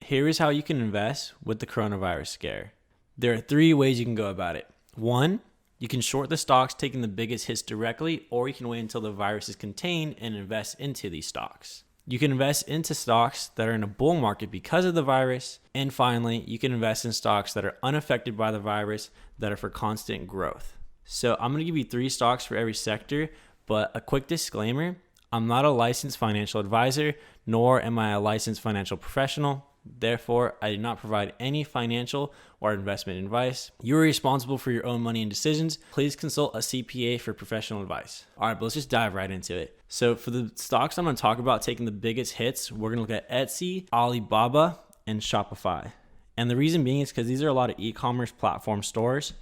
here is how you can invest with the coronavirus scare. There are 3 ways you can go about it. 1, you can short the stocks taking the biggest hits directly, or you can wait until the virus is contained and invest into these stocks. You can invest into stocks that are in a bull market because of the virus. And finally, you can invest in stocks that are unaffected by the virus that are for constant growth. So I'm going to give you 3 stocks for every sector, but a quick disclaimer, I'm not a licensed financial advisor, nor am I a licensed financial professional. Therefore, I do not provide any financial or investment advice. You are responsible for your own money and decisions. Please consult a CPA for professional advice. All right, but let's just dive right into it. So for the stocks I'm going to talk about taking the biggest hits, we're going to look at Etsy, Alibaba, and Shopify. And the reason being is because these are a lot of e-commerce platform stores,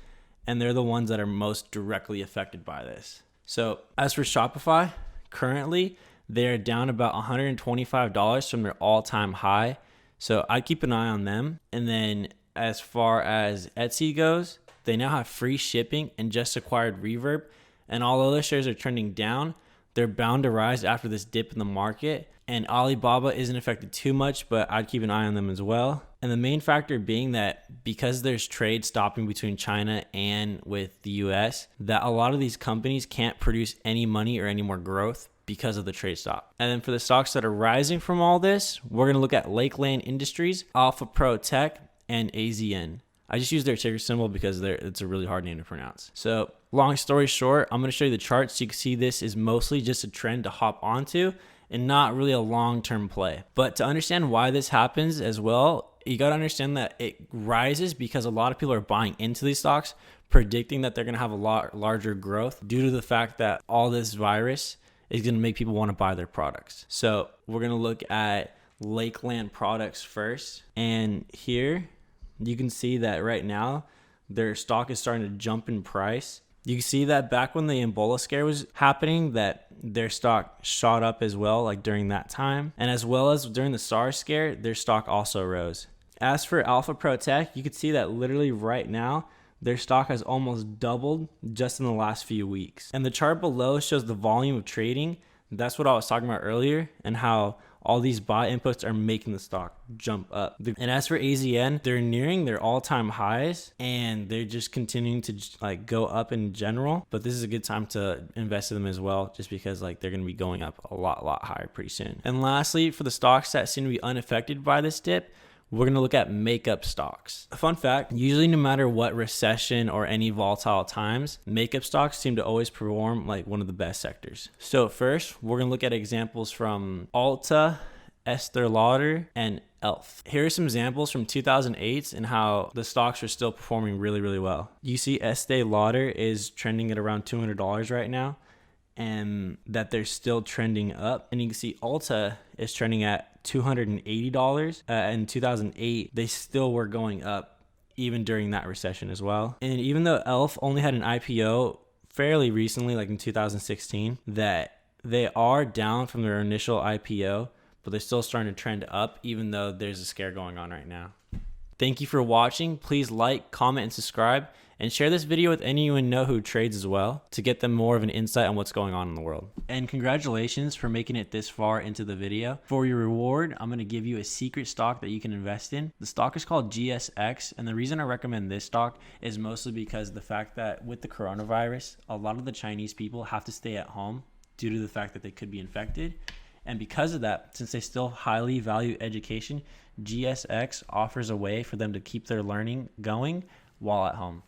and they're the ones that are most directly affected by this. So as for Shopify, currently they're down about $125 from their all-time high. So I keep an eye on them. And then as far as Etsy goes, they now have free shipping and just acquired Reverb. And although their shares are trending down, they're bound to rise after this dip in the market. And Alibaba isn't affected too much, but I'd keep an eye on them as well. And the main factor being that because there's trade stopping between China and with the US, that a lot of these companies can't produce any money or any more growth because of the trade stop. And then for the stocks that are rising from all this, we're going to look at Lakeland Industries, Alpha Pro Tech, and AZN. I just use their ticker symbol because it's a really hard name to pronounce. So long story short, I'm going to show you the charts. So you can see this is mostly just a trend to hop onto and not really a long-term play. But to understand why this happens as well, you got to understand that it rises because a lot of people are buying into these stocks, predicting that they're going to have a lot larger growth due to the fact that all this virus is going to make people want to buy their products. So we're going to look at Lakeland Products first. And here you can see that right now their stock is starting to jump in price. You can see that back when the Ebola scare was happening, that their stock shot up as well, like during that time. And as well as during the SARS scare, their stock also rose. As for Alpha Pro Tech, you can see that literally right now, their stock has almost doubled just in the last few weeks. And the chart below shows the volume of trading. That's what I was talking about earlier, and how all these buy inputs are making the stock jump up. And as for AZN, they're nearing their all-time highs, and they're just continuing to go up in general. But this is a good time to invest in them as well, just because they're going to be going up a lot higher pretty soon. And lastly, for the stocks that seem to be unaffected by this dip, we're going to look at makeup stocks. A fun fact, usually no matter what recession or any volatile times, makeup stocks seem to always perform like one of the best sectors. So first, we're going to look at examples from Ulta, Estee Lauder, and e.l.f. Here are some examples from 2008 and how the stocks are still performing really well. You see Estee Lauder is trending at around $200 right now, and that they're still trending up. And you can see Ulta is trending at $280. In 2008, they still were going up even during that recession as well. And even though e.l.f. only had an IPO fairly recently, like in 2016, that they are down from their initial IPO, but they're still starting to trend up even though there's a scare going on right now. Thank you for watching. Please like, comment, and subscribe, and share this video with anyone you know who trades as well to get them more of an insight on what's going on in the world. And congratulations for making it this far into the video. For your reward, I'm going to give you a secret stock that you can invest in. The stock is called GSX, and the reason I recommend this stock is mostly because of the fact that with the coronavirus, a lot of the Chinese people have to stay at home due to the fact that they could be infected. And because of that, since they still highly value education, GSX offers a way for them to keep their learning going while at home.